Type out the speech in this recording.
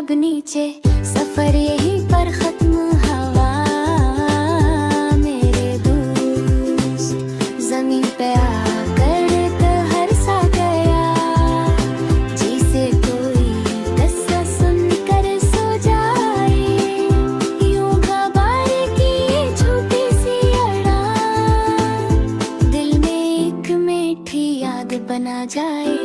अब नीचे, सफर यहीं पर खत्म। हवा मेरे दोस्त जमीन पे आकर कहर सा गया, जिसे कोई किस्सा सुनकर सो जाए। यूं घबार की छोटी सी अड़ा दिल में एक मीठी याद बना जाए।